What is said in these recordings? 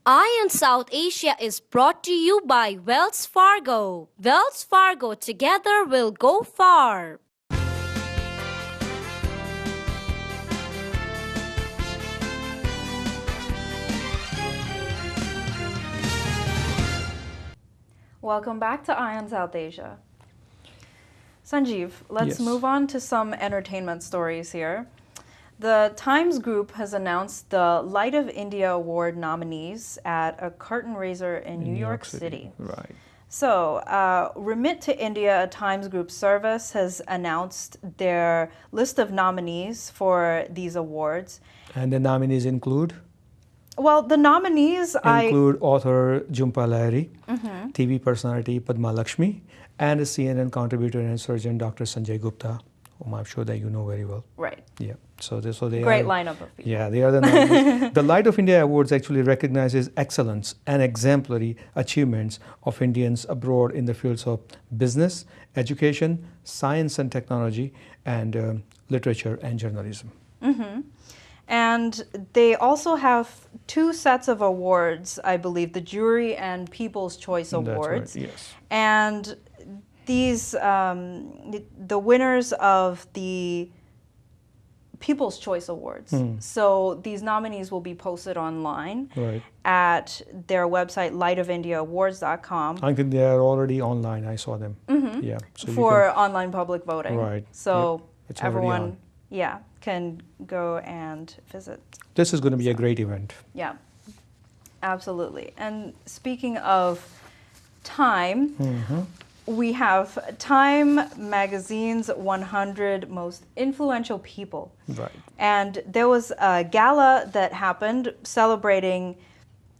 Ion South Asia is brought to you by Wells Fargo. Wells Fargo, together we'll go far. Welcome back to Ion South Asia. Sanjeev, let's Yes. move on to some entertainment stories here. The Times Group has announced the Light of India Award nominees at a curtain raiser in New York City. Right. So, Remit to India, a Times Group service, has announced their list of nominees for these awards. And the nominees include? Well, the nominees Include author Jhumpa Lahiri, TV personality Padma Lakshmi, and a CNN contributor and surgeon Dr. Sanjay Gupta, whom I'm sure that you know very well. Right. Yeah. So they Great are, lineup of people. Yeah, they are the nominees. The Light of India Awards actually recognizes excellence and exemplary achievements of Indians abroad in the fields of business, education, science and technology, and literature and journalism. And they also have two sets of awards, I believe, the Jury and People's Choice Awards. That's right, yes. And these, the winners of the People's Choice Awards. So these nominees will be posted online Right. at their website, lightofindiaawards.com. I think they are already online. I saw them. Yeah. So for online public voting. Right. So It's already everyone, on. yeah, can go and visit. This is going to be a great event. Yeah, absolutely. And speaking of Time, we have Time Magazine's 100 Most Influential People. Right. And there was a gala that happened celebrating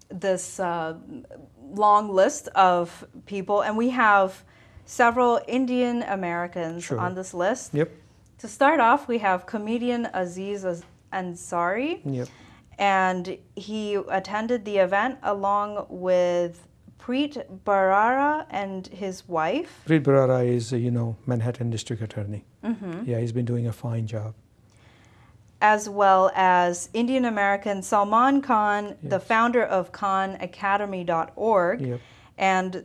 this long list of people. And we have several Indian Americans Sure. on this list. Yep. To start off, we have comedian Aziz Ansari. Yep. And he attended the event along with Preet Bharara and his wife. Preet Bharara is, Manhattan District Attorney. Yeah, he's been doing a fine job. As well as Indian American Salman Khan, the Yes. founder of KhanAcademy.org. Yep. And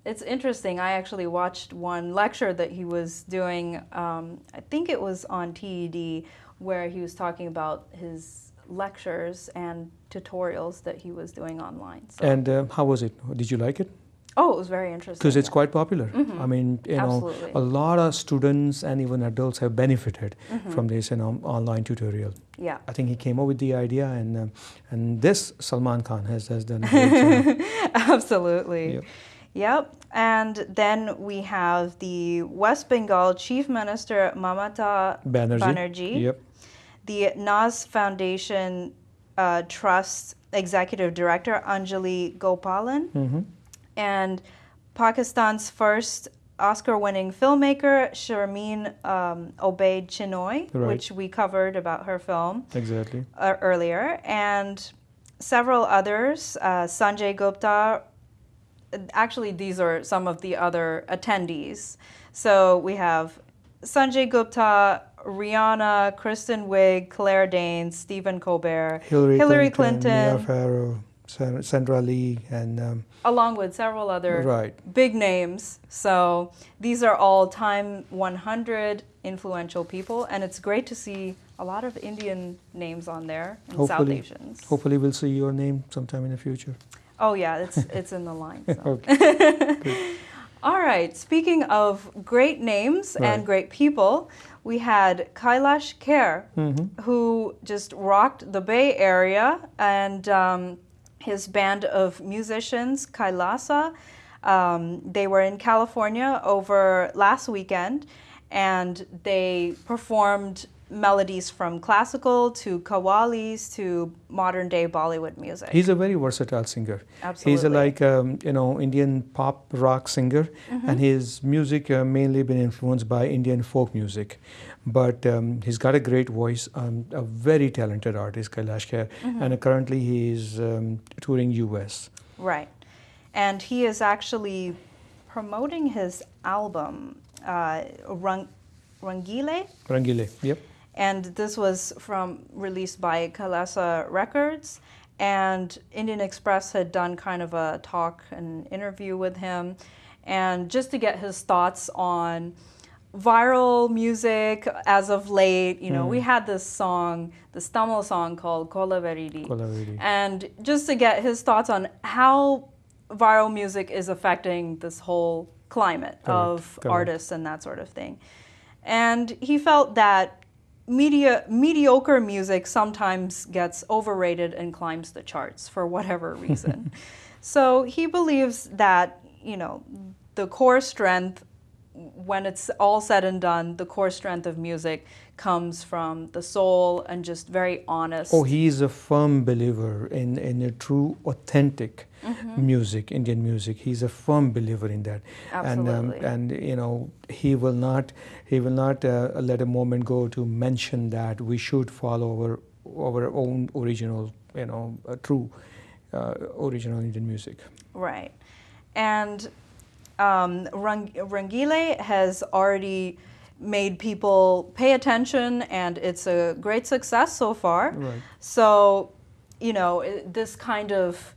it's interesting, I actually watched one lecture that he was doing, I think it was on TED, where he was talking about his lectures and tutorials that he was doing online. So. And how was it? Did you like it? Oh, it was very interesting. Because it's quite popular. I mean, Absolutely. a lot of students and even adults have benefited from this, online tutorial. Yeah. I think he came up with the idea, and this Salman Khan has done a great job. Absolutely. Yep. Yep. And then we have the West Bengal Chief Minister Mamata Banerjee, Yep. the Naz Foundation Trust Executive Director Anjali Gopalan, and Pakistan's first Oscar-winning filmmaker Sharmeen Obaid Chinoy, Right. which we covered about her film Exactly. earlier, and several others, Sanjay Gupta. Actually, these are some of the other attendees. So we have Sanjay Gupta, Rihanna, Kristen Wiig, Claire Danes, Stephen Colbert, Hillary Clinton, Clinton, Mia Farrow, Sandra Lee, and along with several other Right. big names. So these are all Time 100 influential people, and it's great to see a lot of Indian names on there and South Asians. hopefully we'll see your name sometime in the future. Oh yeah, it's in the line. So. Okay. All right, speaking of great names and Right. great people, we had Kailash Kher, who just rocked the Bay Area, and his band of musicians, Kailasa, they were in California over last weekend, and they performed melodies from classical to qawwalis to modern day Bollywood music. He's a very versatile singer. Absolutely. He's a Indian pop rock singer, and his music mainly been influenced by Indian folk music. But he's got a great voice, a very talented artist, Kailash Kher, and currently he is touring US. Right. And he is actually promoting his album, Rangile. Rangile, yep. And this was released by Kalasa Records. and Indian Express had done kind of a talk and interview with him, and just to get his thoughts on viral music as of late. We had this song, this Tamil song called Kolavaridi. Kolaveri. And just to get his thoughts on how viral music is affecting this whole climate of correct. artists and that sort of thing. And he felt that mediocre music sometimes gets overrated and climbs the charts for whatever reason. So he believes that, the core strength, when it's all said and done, the core strength of music comes from the soul and just very honest. Oh, he is a firm believer in a true, authentic music, Indian music. He's a firm believer in that. Absolutely. And he will not let a moment go to mention that we should follow our own original, true original Indian music. Right. And Rangile has already made people pay attention, and it's a great success so far. Right. So, this kind of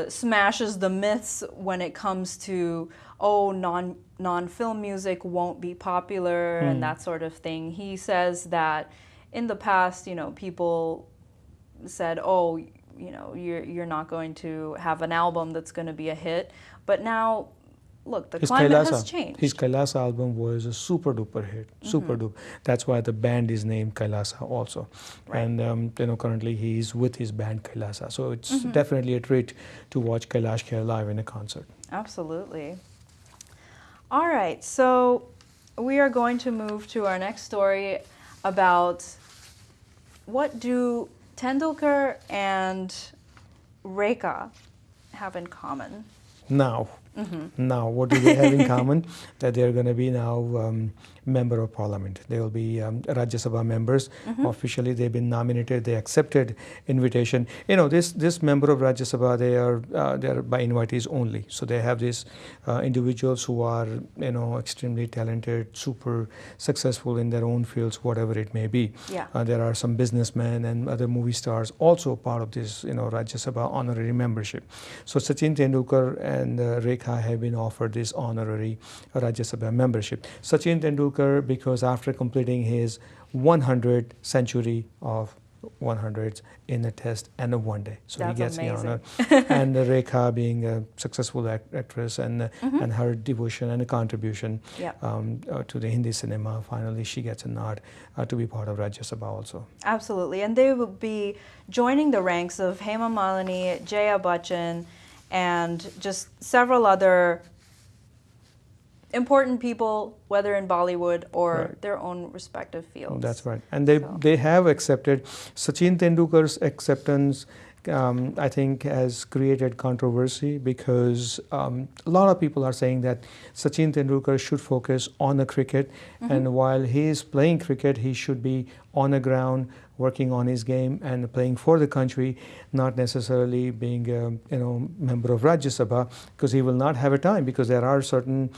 smashes the myths when it comes to, non-film music won't be popular and that sort of thing. He says that in the past, people said, you're not going to have an album that's going to be a hit. But now, look, the climate has changed. His Kailasa album was a super duper hit, super duper. That's why the band is named Kailasa also. Right. And currently he's with his band Kailasa. So it's definitely a treat to watch Kailash Kher live in a concert. Absolutely. All right, so we are going to move to our next story about what do Tendulkar and Rekha have in common. Now, what do they have in common? That they're going to be now member of parliament. They will be Rajya Sabha members. Officially, they've been nominated. They accepted invitation. This member of Rajya Sabha, they are by invitees only. So they have these individuals who are extremely talented, super successful in their own fields, whatever it may be. Yeah. There are some businessmen and other movie stars also part of this Rajya Sabha honorary membership. So Sachin Tendulkar and Rekha have been offered this honorary Rajya Sabha membership. Sachin Tendulkar, because after completing his 100th century of 100s in a test and a one day, so That's he gets amazing. the honor. And Rekha being a successful actress and her devotion and a contribution to the Hindi cinema, finally she gets a nod to be part of Rajya Sabha also. Absolutely, and they will be joining the ranks of Hema Malini, Jaya Bachchan, and just several other important people, whether in Bollywood or their own respective fields. That's right. And they have accepted. Sachin Tendulkar's acceptance, I think, has created controversy because a lot of people are saying that Sachin Tendulkar should focus on the cricket, and while he is playing cricket, he should be on the ground, working on his game and playing for the country, not necessarily being a member of Rajya Sabha, because he will not have a time, because there are certain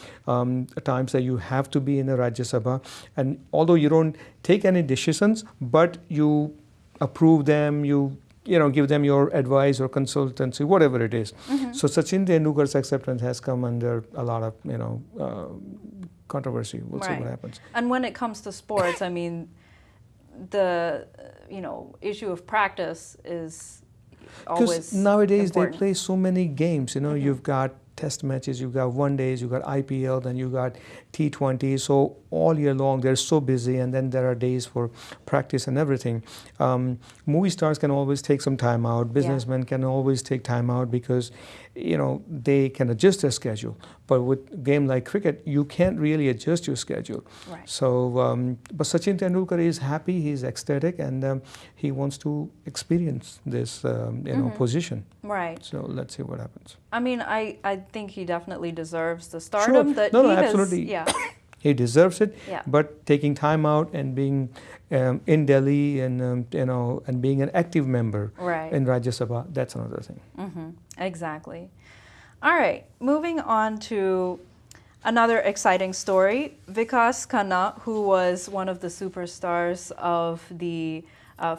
times that you have to be in the Rajya Sabha, and although you don't take any decisions, but you approve them, you give them your advice or consultancy, whatever it is. So Sachin Tendulkar's acceptance has come under a lot of controversy. We'll see what happens. And when it comes to sports, I mean, the issue of practice is always because nowadays important. they play so many games. You've got test matches, you've got one days, you've got IPL, then you've got T20. So all year long they're so busy, and then there are days for practice and everything. Movie stars can always take some time out. Businessmen can always take time out because they can adjust their schedule. But with a game like cricket, you can't really adjust your schedule. Right. So, but Sachin Tendulkar is happy, he's ecstatic, and he wants to experience this position. Right. So let's see what happens. I mean, I think he definitely deserves the stardom that No, he has. absolutely. Yeah. He deserves it. Yeah. But taking time out and being in Delhi and and being an active member in Rajya Sabha, that's another thing. Exactly. All right, moving on to another exciting story. Vikas Khanna, who was one of the superstars of the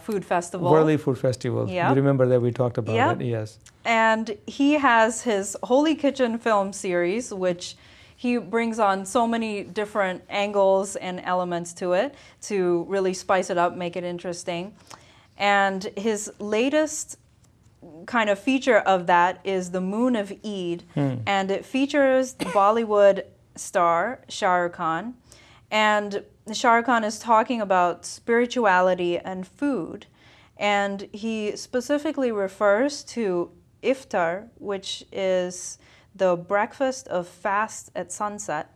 food festival. Worldly Food Festival. Yep. You remember that we talked about Yep. it? Yes. And he has his Holy Kitchen film series, which he brings on so many different angles and elements to it to really spice it up, make it interesting. And his latest kind of feature of that is the Moon of Eid, and it features Bollywood star Shah Rukh Khan. And Shah Rukh Khan is talking about spirituality and food. And he specifically refers to iftar, which is the breakfast of fast at sunset.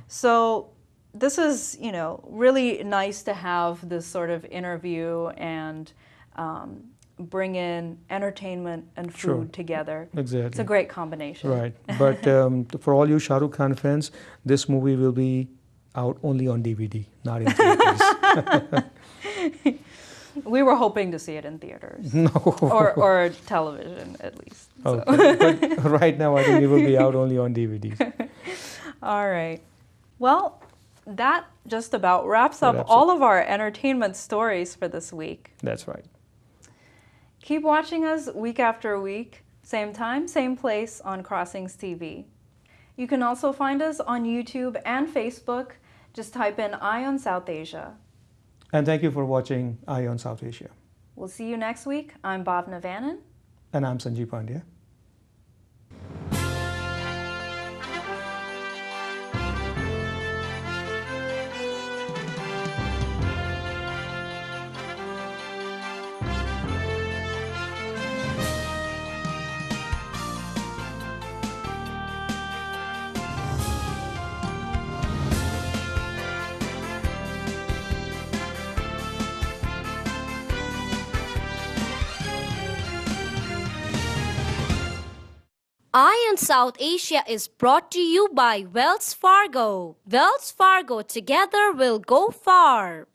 So this is, really nice to have this sort of interview and bring in entertainment and food together. Exactly. It's a great combination. Right. But for all you Shah Rukh Khan fans, this movie will be out only on DVD, not in theaters. We were hoping to see it in theaters. No. Or television, at least. So. Okay. But right now, I think it will be out only on DVDs. All right. Well, that just about wraps up all of our entertainment stories for this week. That's right. Keep watching us week after week, same time, same place on Crossings TV. You can also find us on YouTube and Facebook. Just type in Eye on South Asia. And thank you for watching Eye on South Asia. We'll see you next week. I'm Bhavna Vannan. And I'm Sanjeev Pandya. Eye on South Asia is brought to you by Wells Fargo. Wells Fargo, together we'll go far.